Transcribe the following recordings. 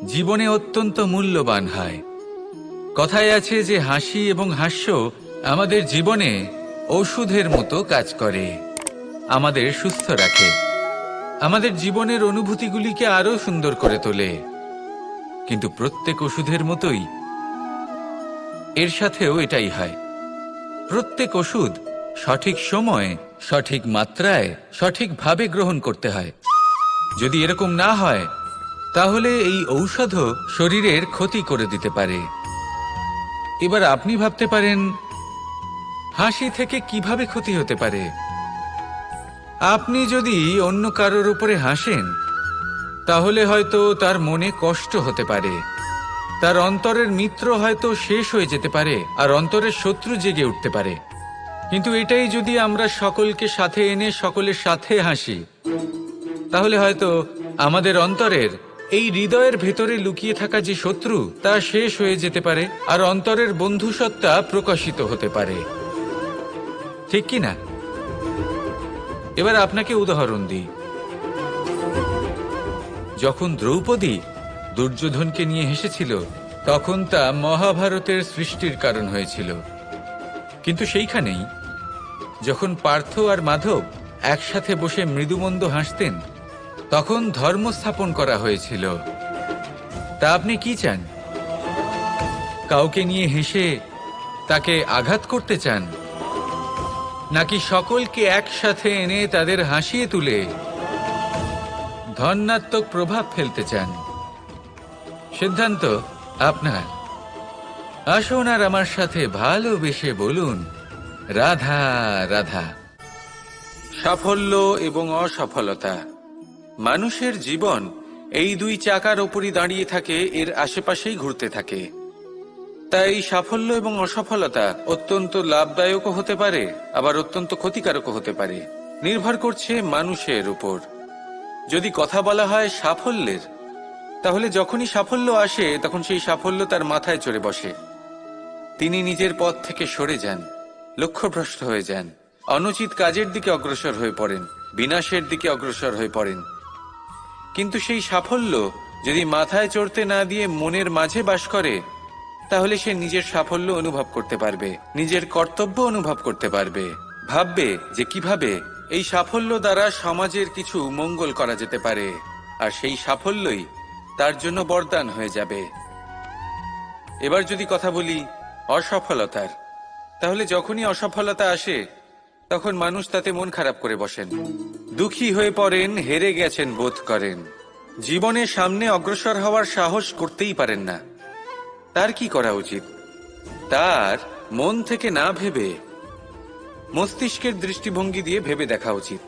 জীবনে অত্যন্ত মূল্যবান হয়। কথায় আছে যে হাসি এবং হাস্য আমাদের জীবনে ঔষধের মতো কাজ করে, আমাদের সুস্থ রাখে, আমাদের জীবনের অনুভূতিগুলিকে আরো সুন্দর করে তোলে। কিন্তু প্রত্যেক ওষুধের মতোই এর সাথেও এটাই হয়। প্রত্যেক ওষুধ সঠিক সময়ে, সঠিক মাত্রায়, সঠিকভাবে গ্রহণ করতে হয়। যদি এরকম না হয় তাহলে এই ঔষধও শরীরের ক্ষতি করে দিতে পারে। এবার আপনি ভাবতে পারেন, হাসি থেকে কিভাবে ক্ষতি হতে পারে? আপনি যদি অন্য কারোর উপরে হাসেন তাহলে হয়তো তার মনে কষ্ট হতে পারে, তার অন্তরের মিত্র হয়তো শেষ হয়ে যেতে পারে, আর অন্তরের শত্রু জেগে উঠতে পারে। কিন্তু এটাই যদি আমরা সকলকে সাথে এনে সকলের সাথে হাসি, তাহলে হয়তো আমাদের অন্তরের এই হৃদয়ের ভেতরে লুকিয়ে থাকা যে শত্রু তা শেষ হয়ে যেতে পারে, আর অন্তরের বন্ধুসত্তা প্রকাশিত হতে পারে। ঠিক কি না? এবার আপনাকে উদাহরণ দিই। যখন দ্রৌপদী দুর্যোধনকে নিয়ে হেসেছিল তখন তা মহাভারতের সৃষ্টির কারণ হয়েছিল। কিন্তু সেইখানেই যখন পার্থ আর মাধব একসাথে বসে মৃদুমন্দ হাসতেন তখন ধর্ম স্থাপন করা হয়েছিল। তা আপনি কি চান? কাউকে নিয়ে হেসে তাকে আঘাত করতে চান, নাকি সকলকে একসাথে এনে তাদের হাসিয়ে তুলে ধনাত্মক প্রভাব ফেলতে চান? সিদ্ধান্ত আপনার। আসুন আর আমার সাথে ভালোবেসে বলুন, রাধা রাধা। সাফল্য এবং অসফলতা, মানুষের জীবন এই দুই চাকার ওপরই দাঁড়িয়ে থাকে, এর আশেপাশেই ঘুরতে থাকে। তাই সাফল্য এবং অসফলতা অত্যন্ত লাভদায়কও হতে পারে, আবার অত্যন্ত ক্ষতিকারকও হতে পারে। নির্ভর করছে মানুষের উপর। যদি কথা বলা হয় সাফল্যের, তাহলে যখনই সাফল্য আসে তখন সেই সাফল্য তার মাথায় চড়ে বসে। তিনি নিজের পথ থেকে সরে যান, লক্ষ্যভ্রষ্ট হয়ে যান, অনুচিত কাজের দিকে অগ্রসর হয়ে পড়েন, বিনাশের দিকে অগ্রসর হয়ে পড়েন। কিন্তু সেই সাফল্য যদি মাথায় চড়তে না দিয়ে মনের মাঝে বাস করে, তাহলে সে নিজের সাফল্য অনুভব করতে পারবে, নিজের কর্তব্য অনুভব করতে পারবে, ভাববে যে কিভাবে এই সাফল্য দ্বারা সমাজের কিছু মঙ্গল করা যেতে পারে, আর সেই সাফল্যই তার জন্য বরদান হয়ে যাবে। এবার যদি কথা বলি অসফলতার, তাহলে যখনই অসফলতা আসে তখন মানুষ তাতে মন খারাপ করে বসেন, দুঃখী হয়ে পড়েন, হেরে গেছেন বোধ করেন, জীবনের সামনে অগ্রসর হওয়ার সাহস করতেই পারেন না। তার কি করা উচিত? তার মন থেকে না ভেবে মস্তিষ্কের দৃষ্টিভঙ্গি দিয়ে ভেবে দেখা উচিত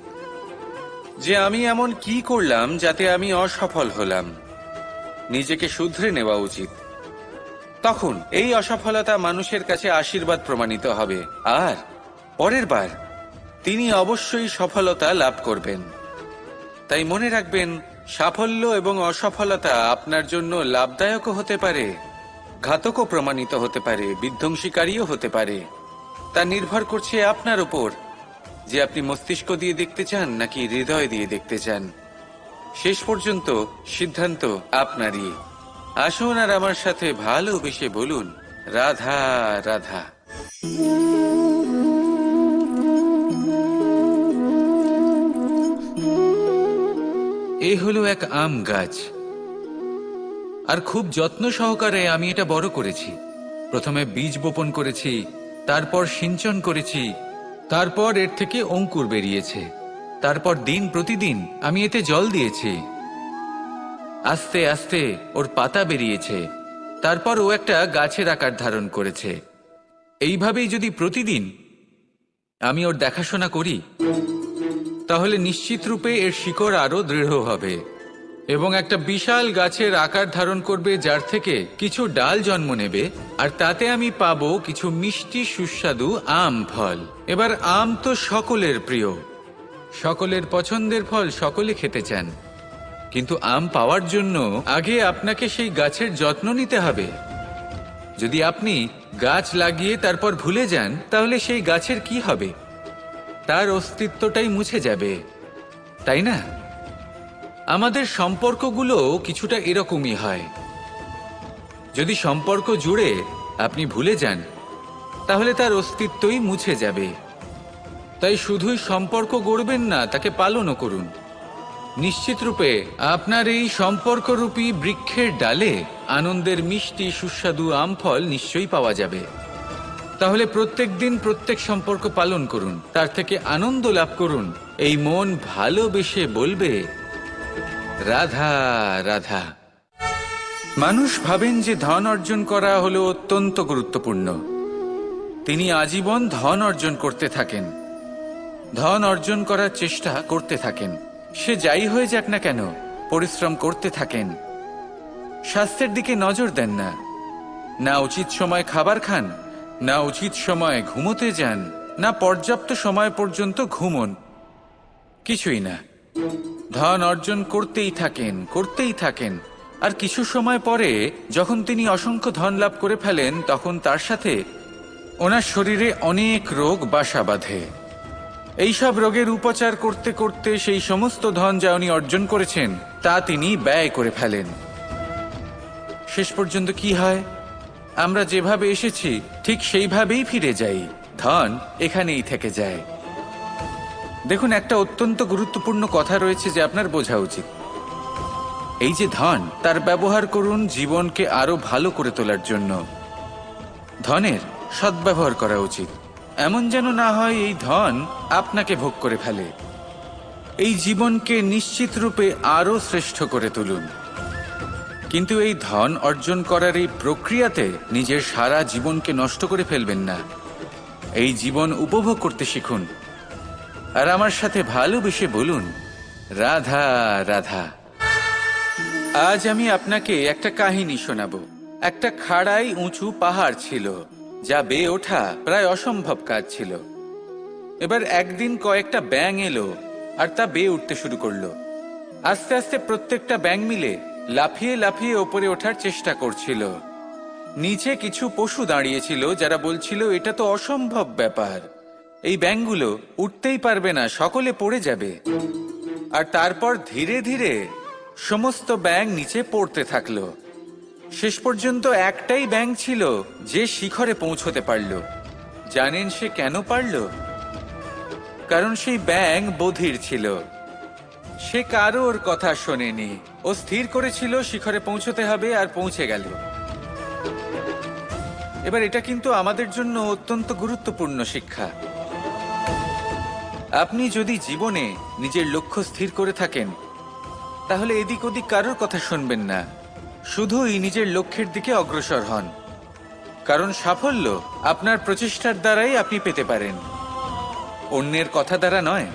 যে আমি এমন কি করলাম যাতে আমি অসফল হলাম। নিজেকে শুধরে নেওয়া উচিত। তখন এই অসফলতা মানুষের কাছে আশীর্বাদ প্রমাণিত হবে, আর পরের বার তিনি অবশ্যই সফলতা লাভ করবেন। তাই মনে রাখবেন, সাফল্য এবং অসফলতা আপনার জন্য লাভদায়কও হতে পারে, ঘাতকও প্রমাণিত হতে পারে, বিধ্বংসীকারীও হতে পারে। তা নির্ভর করছে আপনার উপর যে আপনি মস্তিষ্ক দিয়ে দেখতে চান নাকি হৃদয় দিয়ে দেখতে চান। শেষ পর্যন্ত সিদ্ধান্ত আপনারই। আসুন আর আমার সাথে ভালোবেসে বলুন, রাধা রাধা। এই হলো এক আম গাছ, আর খুব যত্ন সহকারে আমি এটা বড় করেছি। প্রথমে বীজ বপন করেছি, তারপর সিঞ্চন করেছি, তারপর এর থেকে অঙ্কুর বেরিয়েছে, তারপর দিন প্রতিদিন আমি এতে জল দিয়েছি। আস্তে আস্তে ওর পাতা বেরিয়েছে, তারপর ও একটা গাছের আকার ধারণ করেছে। এইভাবেই যদি প্রতিদিন আমি ওর দেখাশোনা করি, তাহলে নিশ্চিত রূপে এর শিকড় আরো দৃঢ় হবে এবং একটা বিশাল গাছের আকার ধারণ করবে, যার থেকে কিছু ডাল জন্ম নেবে, আর তাতে আমি পাবো কিছু মিষ্টি সুস্বাদু আম ফল। এবার আম তো সকলের প্রিয়, সকলের পছন্দের ফল, সকলে খেতে চান। কিন্তু আম পাওয়ার জন্য আগে আপনাকে সেই গাছের যত্ন নিতে হবে। যদি আপনি গাছ লাগিয়ে তারপর ভুলে যান, তাহলে সেই গাছের কি হবে? তার অস্তিত্বটাই মুছে যাবে, তাই না? আমাদের সম্পর্কগুলো কিছুটা এরকমই হয়। যদি সম্পর্ক জুড়ে আপনি ভুলে যান, তাহলে তার অস্তিত্বই মুছে যাবে। তাই শুধুই সম্পর্ক গড়বেন না, তাকে পালনও করুন। নিশ্চিত রূপে আপনার এই সম্পর্করূপী বৃক্ষের ডালে আনন্দের মিষ্টি সুস্বাদু আম ফল নিশ্চয়ই পাওয়া যাবে। তাহলে প্রত্যেক দিন প্রত্যেক সম্পর্ক পালন করুন, তার থেকে আনন্দ লাভ করুন। এই মন ভালোবেসে বলবে, রাধা রাধা। মানুষ ভাবেন যে ধন অর্জন করা হলো অত্যন্ত গুরুত্বপূর্ণ। তিনি আজীবন ধন অর্জন করতে থাকেন, ধন অর্জন করার চেষ্টা করতে থাকেন। সে যাই হয়ে যাক না কেন, পরিশ্রম করতে থাকেন। স্বাস্থ্যের দিকে নজর দেন না, না উচিত সময় খাবার খান, না উচিত সময় ঘুমোতে যান, না পর্যাপ্ত সময় পর্যন্ত ঘুমন, কিছুই না। ধন অর্জন করতেই থাকেন, করতেই থাকেন। আর কিছু সময় পরে যখন তিনি অসংখ্য ধন লাভ করে ফেলেন, তখন তার সাথে ওনার শরীরে অনেক রোগ বাসা বাঁধে। এইসব রোগের উপচার করতে করতে সেই সমস্ত ধন যা উনি অর্জন করেছেন তা তিনি ব্যয় করে ফেলেন। শেষ পর্যন্ত কি হয়? আমরা যেভাবে এসেছি ঠিক সেইভাবেই ফিরে যাই, ধন এখানেই থেকে যায়। দেখুন, একটা অত্যন্ত গুরুত্বপূর্ণ কথা রয়েছে যে আপনার বোঝা উচিত। এই যে ধন, তার ব্যবহার করুন জীবনকে আরো ভালো করে তোলার জন্য। ধনের সদ্ব্যবহার করা উচিত, এমন যেন না হয় এই ধন আপনাকে ভোগ করে ফেলে। এই জীবনকে নিশ্চিত রূপে আরো শ্রেষ্ঠ করে তুলুন। কিন্তু এই ধন অর্জন করার এই প্রক্রিয়াতে নিজের সারা জীবনকে নষ্ট করে ফেলবেন না। এই জীবন উপভোগ করতে শিখুন, আর আমার সাথে ভালোবেসে বলুন, রাধা রাধা। আজ আমি আপনাকে একটা কাহিনী শোনাবো। একটা খাড়াই উঁচু পাহাড় ছিল, যা বেয়ে ওঠা প্রায় অসম্ভব কাজ ছিল। এবার একদিন কয়েকটা ব্যাঙ এলো আর তা বেয়ে উঠতে শুরু করলো। আস্তে আস্তে প্রত্যেকটা ব্যাঙ মিলে লাফিয়ে লাফিয়ে ওপরে ওঠার চেষ্টা করছিল। নিচে কিছু পশু দাঁড়িয়েছিল যারা বলছিল, এটা তো অসম্ভব ব্যাপার, এই ব্যাঙগুলো উঠতেই পারবে না, সকলে পড়ে যাবে। আর তারপর ধীরে ধীরে সমস্ত ব্যাঙ নিচে পড়তে থাকলো। শেষ পর্যন্ত একটাই ব্যাঙ ছিল যে শিখরে পৌঁছতে পারল। জানেন সে কেন পারল? কারণ সেই ব্যাঙ বধির ছিল। সে কারোর কথা শোনেনি, ও স্থির করেছিল শিখরে পৌঁছতে হবে, আর পৌঁছে গেল। এবার এটা কিন্তু আমাদের জন্য অত্যন্ত গুরুত্বপূর্ণ শিক্ষা। আপনি যদি জীবনে নিজের লক্ষ্য স্থির করে থাকেন, তাহলে এদিক ওদিক কারোর কথা শুনবেন না, শুধুই নিজের লক্ষ্যের দিকে অগ্রসর হন। কারণ সাফল্য আপনার প্রচেষ্টার দ্বারাই আপনি পেতে পারেন, অন্যের কথা দ্বারা নয়।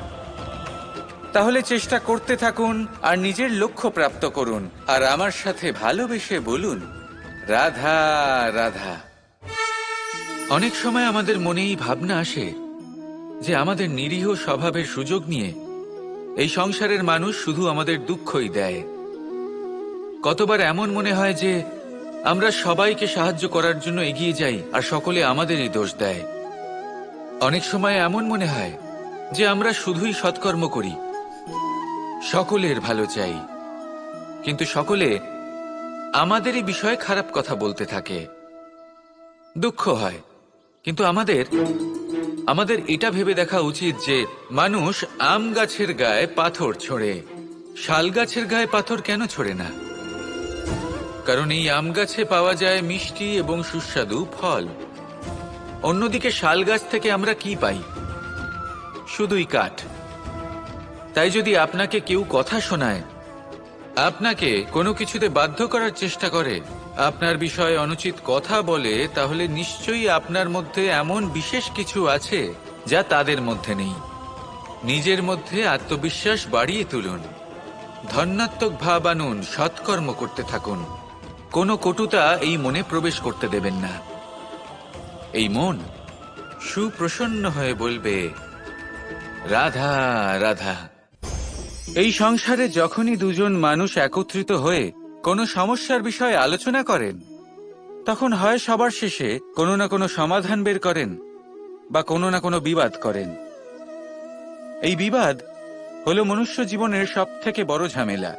তাহলে চেষ্টা করতে থাকুন আর নিজের লক্ষ্য প্রাপ্ত করুন। আর আমার সাথে ভালোবেসে বলুন, রাধা রাধা। অনেক সময় আমাদের মনে এই ভাবনা আসে যে আমাদের নিরীহ স্বভাবের সুযোগ নিয়ে এই সংসারের মানুষ শুধু আমাদের দুঃখই দেয়। কতবার এমন মনে হয় যে আমরা সবাইকে সাহায্য করার জন্য এগিয়ে যাই আর সকলে আমাদেরই দোষ দেয়। অনেক সময় এমন মনে হয় যে আমরা শুধুই সৎকর্ম করি, সকলের ভালো চাই, কিন্তু সকলে আমাদেরই বিষয়ে খারাপ কথা বলতে থাকে। দুঃখ হয়, কিন্তু আমাদের এটা ভেবে দেখা উচিত যে মানুষ আম গাছের গায়ে পাথর ছোড়ে, শাল গাছের গায়ে পাথর কেন ছোড়ে না? কারণ এই আম গাছে পাওয়া যায় মিষ্টি এবং সুস্বাদু ফল। অন্যদিকে শাল গাছ থেকে আমরা কি পাই? শুধুই কাঠ। তাই যদি আপনাকে কেউ কথা শোনায়, আপনাকে কোনো কিছুতে বাধ্য করার চেষ্টা করে, আপনার বিষয়ে অনুচিত কথা বলে, তাহলে নিশ্চয়ই আপনার মধ্যে এমন বিশেষ কিছু আছে যা তাদের মধ্যে নেই। নিজের মধ্যে আত্মবিশ্বাস বাড়িয়ে তুলুন, ধন্যাত্মক ভাব আনুন, সৎকর্ম করতে থাকুন। কোনো কটুতা এই মনে প্রবেশ করতে দেবেন না। এই মন সুপ্রসন্ন হয়ে বলবে, রাধা রাধা। এই সংসারে যখনই দুজন মানুষ একত্রিত হয়ে কোনো সমস্যার বিষয়ে আলোচনা করেন, তখন হয় সবার শেষে কোনো না কোনো সমাধান বের করেন বা কোনো না কোনো বিবাদ করেন। এই বিবাদ হলো মনুষ্য জীবনের সব থেকে বড় ঝামেলা,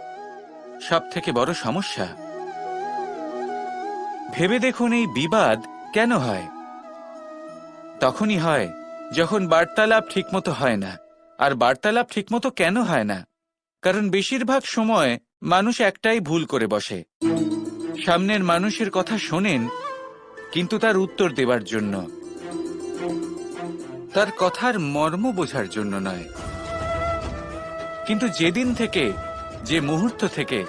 সব থেকে বড় সমস্যা। ভেবে দেখুন, এই বিবাদ কেন হয়? তখনই হয় যখন বার্তালাপ ঠিকমতো হয় না। আর বার্তালাপ ঠিকমতো কেন হয় না? কারণ বেশিরভাগ সময় মানুষ একটাই ভুল করে বসে। সামনের মানুষের কথা শোনেন, কিন্তু তার উত্তর দেবার জন্য, তার কথার মর্ম বোঝার জন্য নয়। কিন্তু যেদিন থেকে, যে মুহূর্ত থেকে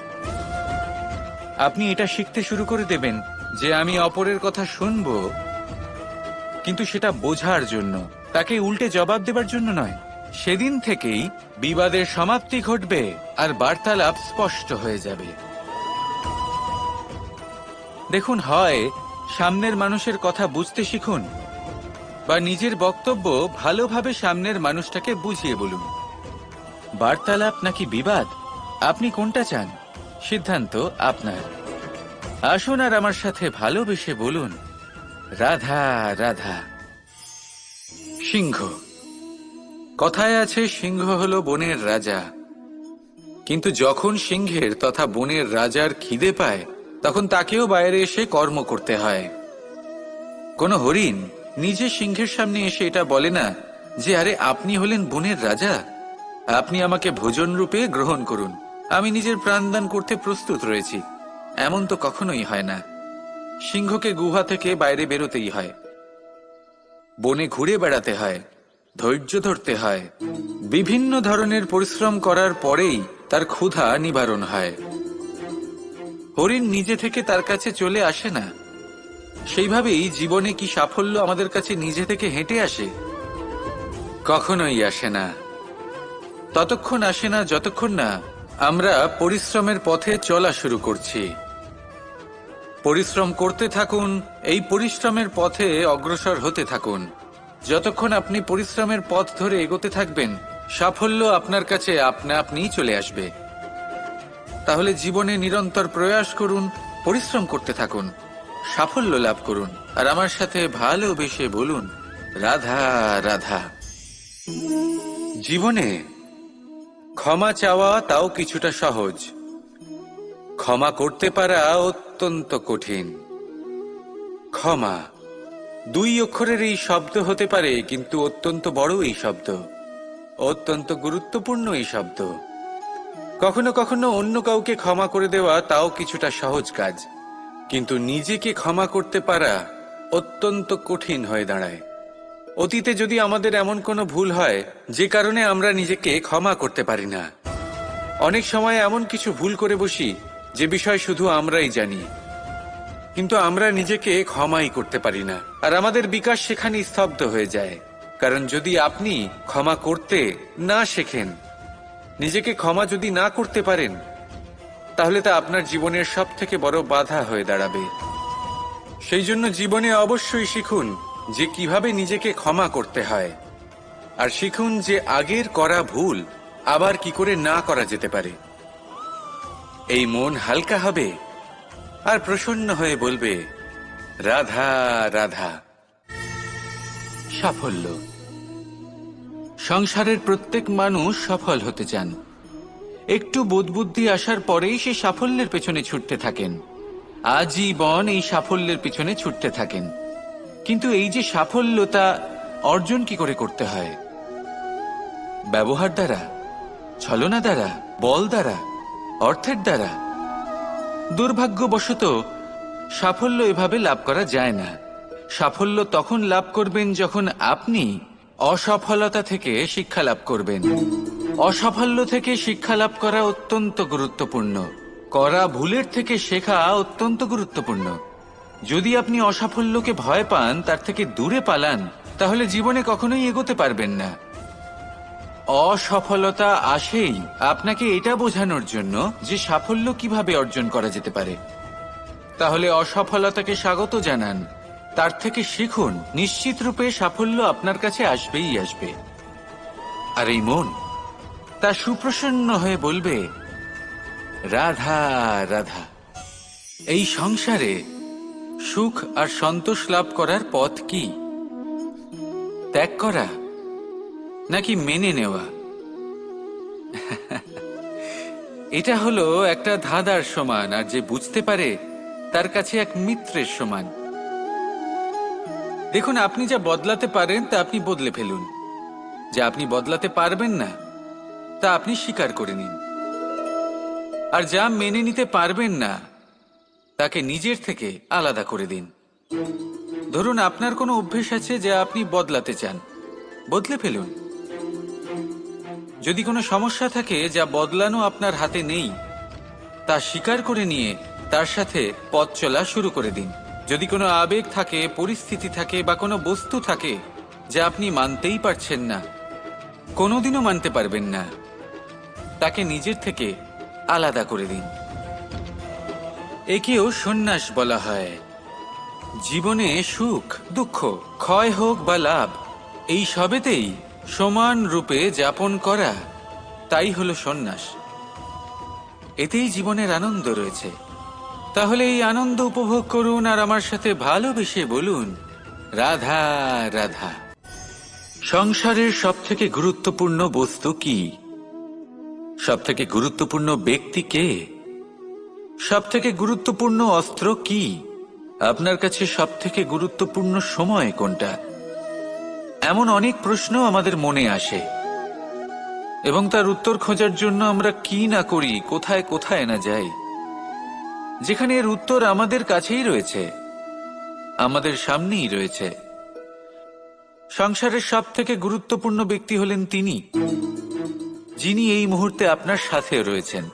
আপনি এটা শিখতে শুরু করে দেবেন যে আমি অপরের কথা শুনব, কিন্তু সেটা বোঝার জন্য, তাকে উল্টে জবাব দেবার জন্য নয়, সেদিন থেকেই বিবাদের সমাপ্তি ঘটবে আর বার্তালাপ স্পষ্ট হয়ে যাবে। দেখুন, হয় সামনের মানুষের কথা বুঝতে শিখুন, বা নিজের বক্তব্য ভালোভাবে সামনের মানুষটাকে বুঝিয়ে বলুন। বার্তালাপ নাকি বিবাদ, আপনি কোনটা চান? সিদ্ধান্ত আপনার। আসুন আর আমার সাথে ভালোবেসে বলুন, রাধা রাধা। সিংহ। কথায় আছে, সিংহ হলো বনের রাজা। কিন্তু যখন সিংহের তথা বনের রাজার খিদে পায়, তখন তাকেও বাইরে এসে কর্ম করতে হয়। কোনো হরিণ নিজে সিংহের সামনে এসে এটা বলে না যে, আরে আপনি হলেন বনের রাজা, আপনি আমাকে ভোজন রূপে গ্রহণ করুন, আমি নিজের প্রাণদান করতে প্রস্তুত রয়েছি। এমন তো কখনোই হয় না। সিংহকে গুহা থেকে বাইরে বেরোতেই হয়, বনে ঘুরে বেড়াতে হয়, ধৈর্য ধরতে হয়, বিভিন্ন ধরনের পরিশ্রম করার পরেই তার ক্ষুধা নিবারণ হয়। হরিণ নিজে থেকে তার কাছে চলে আসে না। সেইভাবেই জীবনে কি সাফল্য আমাদের কাছে নিজে থেকে হেঁটে আসে? কখনোই আসে না। ততক্ষণ আসে না যতক্ষণ না আমরা পরিশ্রমের পথে চলা শুরু করছি। পরিশ্রম করতে থাকুন, এই পরিশ্রমের পথে অগ্রসর হতে থাকুন। যতক্ষণ আপনি পরিশ্রমের পথ ধরে এগোতে থাকবেন, সাফল্য আপনার কাছে আপনা আপনিই চলে আসবে। তাহলে জীবনে নিরন্তর প্রয়াস করুন, পরিশ্রম করতে থাকুন, সাফল্য লাভ করুন, আর আমার সাথে ভালোবেসে বলুন, রাধা রাধা। জীবনে ক্ষমা চাওয়া তাও কিছুটা সহজ, ক্ষমা করতে পারা অত্যন্ত কঠিন। ক্ষমা, 2 অক্ষরের এই শব্দ হতে পারে, কিন্তু অত্যন্ত বড় এই শব্দ, অত্যন্ত গুরুত্বপূর্ণ এই শব্দ। কখনো কখনো অন্য কাউকে ক্ষমা করে দেওয়া তাও কিছুটা সহজ কাজ, কিন্তু নিজেকে ক্ষমা করতে পারা অত্যন্ত কঠিন হয়ে দাঁড়ায়। অতীতে যদি আমাদের এমন কোনো ভুল হয় যে কারণে আমরা নিজেকে ক্ষমা করতে পারি না, অনেক সময় এমন কিছু ভুল করে বসি যে বিষয় শুধু আমরাই জানি, কিন্তু আমরা নিজেকে ক্ষমাই করতে পারি না, আর আমাদের বিকাশ সেখানে স্তব্ধ হয়ে যায়। কারণ যদি আপনি ক্ষমা করতে না শেখেন, নিজেকে ক্ষমা যদি না করতে পারেন, তাহলে তা আপনার জীবনের সব থেকে বড় বাধা হয়ে দাঁড়াবে। সেই জন্য জীবনে অবশ্যই শিখুন যে কিভাবে নিজেকে ক্ষমা করতে হয়, আর শিখুন যে আগের করা ভুল আবার কি করে না করা যেতে পারে। এই মন হালকা হবে আর প্রসন্ন হয়ে বলবে, রাধা রাধা। সাফল্য। সংসারের প্রত্যেক মানুষ সফল হতে চান। একটু বোধবুদ্ধি আসার পরেই সে সাফল্যের পেছনে ছুটতে থাকেন, আজীবন এই সাফল্যের পিছনে ছুটতে থাকেন। কিন্তু এই যে সাফল্য, তা অর্জন কি করে করতে হয়? ব্যবহার দ্বারা, ছলনা দ্বারা, বল দ্বারা, অর্থের দ্বারা? দুর্ভাগ্যবশত সাফল্য এভাবে লাভ করা যায় না। সাফল্য তখন লাভ করবেন যখন আপনি অসফলতা থেকে শিক্ষা লাভ করবেন। অসাফল্য থেকে শিক্ষা লাভ করা অত্যন্ত গুরুত্বপূর্ণ। করা ভুলের থেকে শেখা অত্যন্ত গুরুত্বপূর্ণ। যদি আপনি অসাফল্যকে ভয় পান, তার থেকে দূরে পালান, তাহলে জীবনে কখনোই এগোতে পারবেন না। অসফলতা আসেই আপনাকে এটা বোঝানোর জন্য যে সাফল্য কিভাবে অর্জন করা যেতে পারে। তাহলে অসফলতাকে স্বাগত জানান, তার থেকে শিখুন, নিশ্চিত রূপে সাফল্য আপনার কাছে আসবেই আসবে। আর এই মন তা সুপ্রসন্ন হয়ে বলবে, রাধা রাধা। এই সংসারে সুখ আর সন্তোষ লাভ করার পথ কি? ত্যাগ করা নাকি মেনে নেওয়া? এটা হলো একটা ধাঁধার সমান, আর যে বুঝতে পারে তার কাছে এক মিত্রের সমান। দেখুন, আপনি যা বদলাতে পারেন তা আপনি বদলে ফেলুন, যা আপনি বদলাতে পারবেন না তা আপনি স্বীকার করে নিন, আর যা মেনে নিতে পারবেন না তাকে নিজের থেকে আলাদা করে দিন। ধরুন, আপনার কোনো অভ্যেস আছে যা আপনি বদলাতে চান, বদলে ফেলুন। যদি কোনো সমস্যা থাকে যা বদলানো আপনার হাতে নেই, তা স্বীকার করে নিয়ে তার সাথে পথ চলা শুরু করে দিন। যদি কোনো আবেগ থাকে, পরিস্থিতি থাকে বা কোনো বস্তু থাকে যা আপনি মানতেই পারছেন না, কোনোদিনও মানতে পারবেন না, তাকে নিজের থেকে আলাদা করে দিন। একেও সন্ন্যাস বলা হয়। জীবনে সুখ দুঃখ, ক্ষয় হোক বা লাভ, এই সবেতেই সমান রূপে যাপন করা, তাই হলো সন্ন্যাস। এতেই জীবনের আনন্দ রয়েছে। তাহলে এই আনন্দ উপভোগ করুন আর আমার সাথে ভালোবেসে বলুন, রাধা রাধা। সংসারের সবথেকে গুরুত্বপূর্ণ বস্তু কি? সবথেকে গুরুত্বপূর্ণ ব্যক্তি কে? সবথেকে গুরুত্বপূর্ণ অস্ত্র কি? আপনার কাছে সবথেকে গুরুত্বপূর্ণ সময় কোনটা? এমন অনেক প্রশ্ন আমাদের মনে আসে, এবং তার উত্তর খোঁজার জন্য আমরা কি না করি, কোথায় কোথায় না যাই, যেখানে এর উত্তর আমাদের কাছেই রয়েছে, আমাদের সামনেই রয়েছে। সংসারের সবথেকে গুরুত্বপূর্ণ ব্যক্তি হলেন তিনি, যিনি এই মুহূর্তে আপনার সাথে রয়েছেন,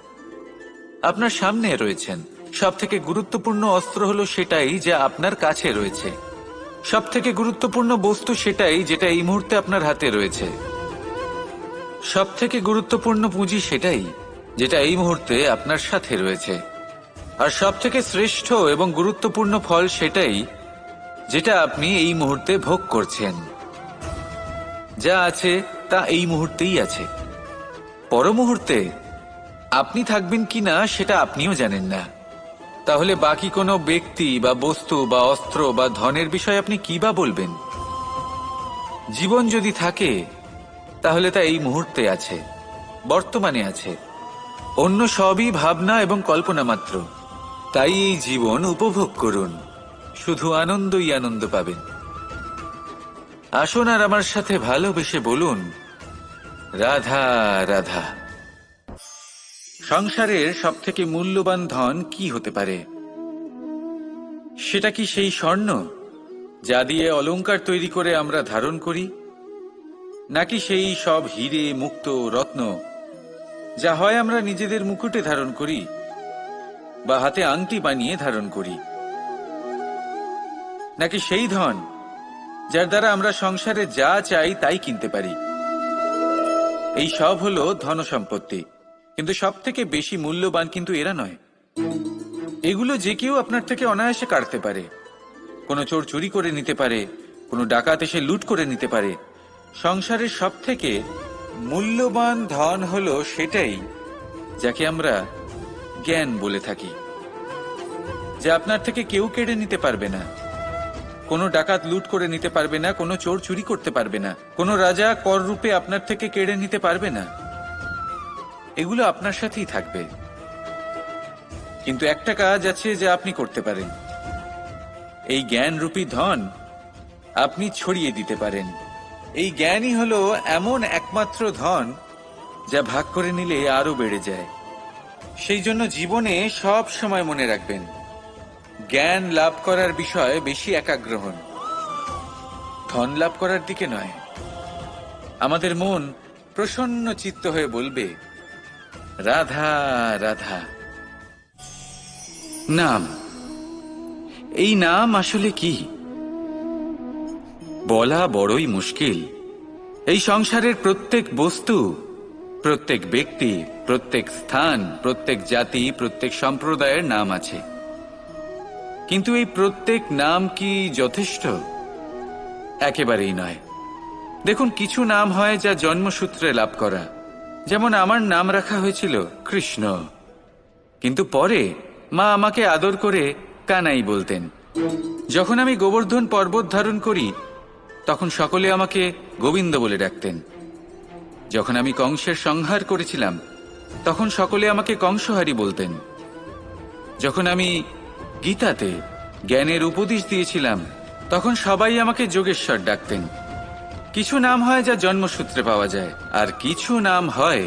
আপনার সামনে রয়েছেন। সবথেকে গুরুত্বপূর্ণ অস্ত্র হলো সেটাই যা আপনার কাছে রয়েছে। সবথেকে গুরুত্বপূর্ণ বস্তু সেটাই যেটা এই মুহূর্তে আপনার হাতে রয়েছে। সবথেকে গুরুত্বপূর্ণ পুঁজি সেটাই যেটা এই মুহূর্তে আপনার সাথে রয়েছে। আর সবথেকে শ্রেষ্ঠ এবং গুরুত্বপূর্ণ ফল সেটাই যেটা আপনি এই মুহূর্তে ভোগ করছেন। যা আছে তা এই মুহূর্তেই আছে। পর মুহূর্তে আপনি থাকবেন কিনা সেটা আপনিও জানেন না। তাহলে বাকি কোনো ব্যক্তি বা বস্তু বা অস্ত্র বা ধনের বিষয়ে আপনি কি বা বলবেন? জীবন যদি থাকে তাহলে তা এই মুহূর্তে আছে, বর্তমানে আছে। অন্য সবই ভাবনা এবং কল্পনা মাত্র। তাই এই জীবন উপভোগ করুন, শুধু আনন্দই আনন্দ পাবেন। আসুন আর আমার সাথে ভালোবেসে বলুন, রাধা রাধা। সংসারের সবথেকে মূল্যবান ধন কি হতে পারে? সেটা কি সেই স্বর্ণ যা দিয়ে অলংকার তৈরি করে আমরা ধারণ করি, নাকি সেই সব হিরে মুক্ত রত্ন যা হয় আমরা নিজেদের মুকুটে ধারণ করি বা হাতে আংটি বানিয়ে ধারণ করি, নাকি সেই ধন যার দ্বারা আমরা সংসারে যা চাই তাই কিনতে পারি? এই সব হলো ধন সম্পত্তি, কিন্তু সব থেকে বেশি মূল্যবান কিন্তু এরা নয়। এগুলো যে কেউ আপনার থেকে অনায়াসে কাটতে পারে। কোনো চোর চুরি করে নিতে পারে, কোনো ডাকাত এসে লুট করে নিতে পারে। সংসারের সব থেকে মূল্যবান ধন হলো সেটাই যাকে আমরা জ্ঞান বলে থাকি, যা আপনার থেকে কেউ কেড়ে নিতে পারবে না। কোনো ডাকাত লুট করে নিতে পারবে না, কোনো চোর চুরি করতে পারবে না, কোনো রাজা কর রূপে আপনার থেকে কেড়ে নিতে পারবে না। এগুলো আপনার সাথেই থাকবে। কিন্তু একটা কাজ আছে যা আপনি করতে পারেন। এই জ্ঞানরূপী ধন আপনি ছড়িয়ে দিতে পারেন। এই জ্ঞানই হলো এমন একমাত্র ধন যা ভাগ করে নিলে আরো বেড়ে যায়। সেই জন্য জীবনে সব সময় মনে রাখবেন, জ্ঞান লাভ করার বিষয়ে বেশি একাগ্র হন, ধন লাভ করার দিকে নয়। আমাদের মন প্রসন্ন চিত্ত হয়ে বলবে, রাধা রাধা। নাম, এই নাম আসলে কি বলা বড়ই মুশকিল। এই সংসারের প্রত্যেক বস্তু, প্রত্যেক ব্যক্তি, প্রত্যেক স্থান, প্রত্যেক জাতি, প্রত্যেক সম্প্রদায়ের নাম আছে। কিন্তু এই প্রত্যেক নাম কি যথেষ্ট? একেবারেই নয়। দেখুন, কিছু নাম হয় যা জন্মসূত্রে লাভ করা। যেমন আমার নাম রাখা হয়েছিল কৃষ্ণ, কিন্তু পরে মা আমাকে আদর করে কানাই বলতেন। যখন আমি গোবর্ধন পর্বত ধারণ করি তখন সকলে আমাকে গোবিন্দ বলে ডাকতেন। যখন আমি কংসের সংহার করেছিলাম তখন সকলে আমাকে কংসহারি বলতেন। যখন আমি গীতাতে জ্ঞানের উপদেশ দিয়েছিলাম তখন সবাই আমাকে যোগেশ্বর ডাকতেন। কিছু নাম হয় যা জন্মসূত্রে পাওয়া যায়, আর কিছু নাম হয়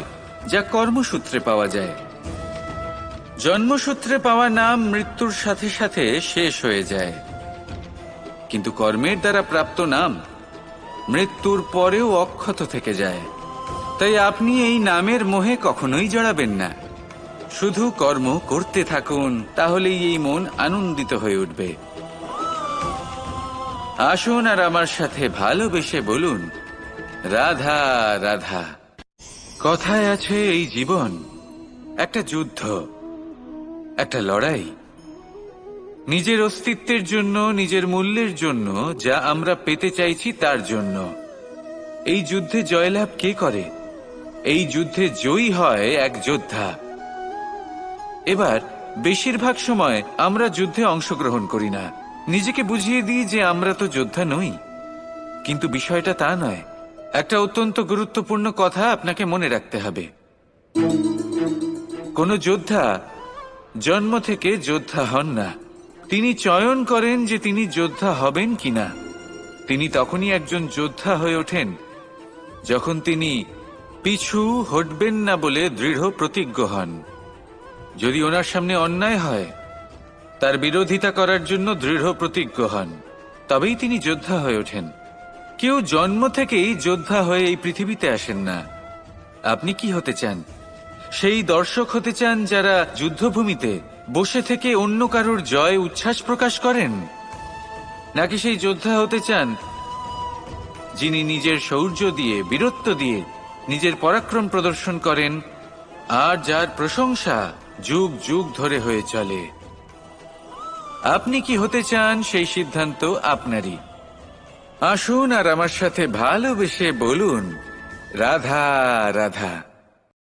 যা কর্মসূত্রে পাওয়া যায়। জন্মসূত্রে পাওয়া নাম মৃত্যুর সাথে সাথে শেষ হয়ে যায়, কিন্তু কর্মের দ্বারা প্রাপ্ত নাম মৃত্যুর পরেও অক্ষত থেকে যায়। তাই আপনি এই নামের মোহে কখনোই জড়াবেন না, শুধু কর্ম করতে থাকুন, তাহলেই এই মন আনন্দিত হয়ে উঠবে। আসুন আর আমার সাথে ভালোবেসে বলুন, রাধা রাধা। কথায় আছে এই জীবন একটা যুদ্ধ, একটা লড়াই, নিজের অস্তিত্বের জন্য, নিজের মূল্যের জন্য, যা আমরা পেতে চাইছি তার জন্য। এই যুদ্ধে জয়লাভ কে করে? এই যুদ্ধে জয়ী হয় এক যোদ্ধা। এবার বেশিরভাগ সময় আমরা যুদ্ধে অংশগ্রহণ করি না, নিজেকে বুঝিয়ে দিই যে আমরা তো যোদ্ধা নই। কিন্তু বিষয়টা তা নয়। একটা অত্যন্ত গুরুত্বপূর্ণ কথা আপনাকে মনে রাখতে হবে। কোনো যোদ্ধা জন্ম থেকে যোদ্ধা হন না, তিনি চয়ন করেন যে তিনি যোদ্ধা হবেন কিনা। তিনি তখনই একজন যোদ্ধা হয়ে ওঠেন যখন তিনি পিছু হটবেন না বলে দৃঢ় প্রতিজ্ঞ হন। যদি ওনার সামনে অন্যায় হয় তার বিরোধিতা করার জন্য দৃঢ় প্রতিজ্ঞ হন, তবেই তিনি যোদ্ধা হয়ে ওঠেন। কেউ জন্ম থেকেই যোদ্ধা হয়ে এই পৃথিবীতে আসেন না। আপনি কি হতে চান? সেই দর্শক হতে চান যারা যুদ্ধভূমিতে বসে থেকে অন্য কারোর জয় উচ্ছ্বাস প্রকাশ করেন, নাকি সেই যোদ্ধা হতে চান যিনি নিজের শৌর্য দিয়ে, বীরত্ব দিয়ে নিজের পরাক্রম প্রদর্শন করেন, আর যার প্রশংসা যুগ যুগ ধরে হয়ে চলে? আপনি কি হতে চান সেই সিদ্ধান্ত আপনারই। আসুন আর আমার সাথে ভালোবেসে বলুন, রাধা রাধা।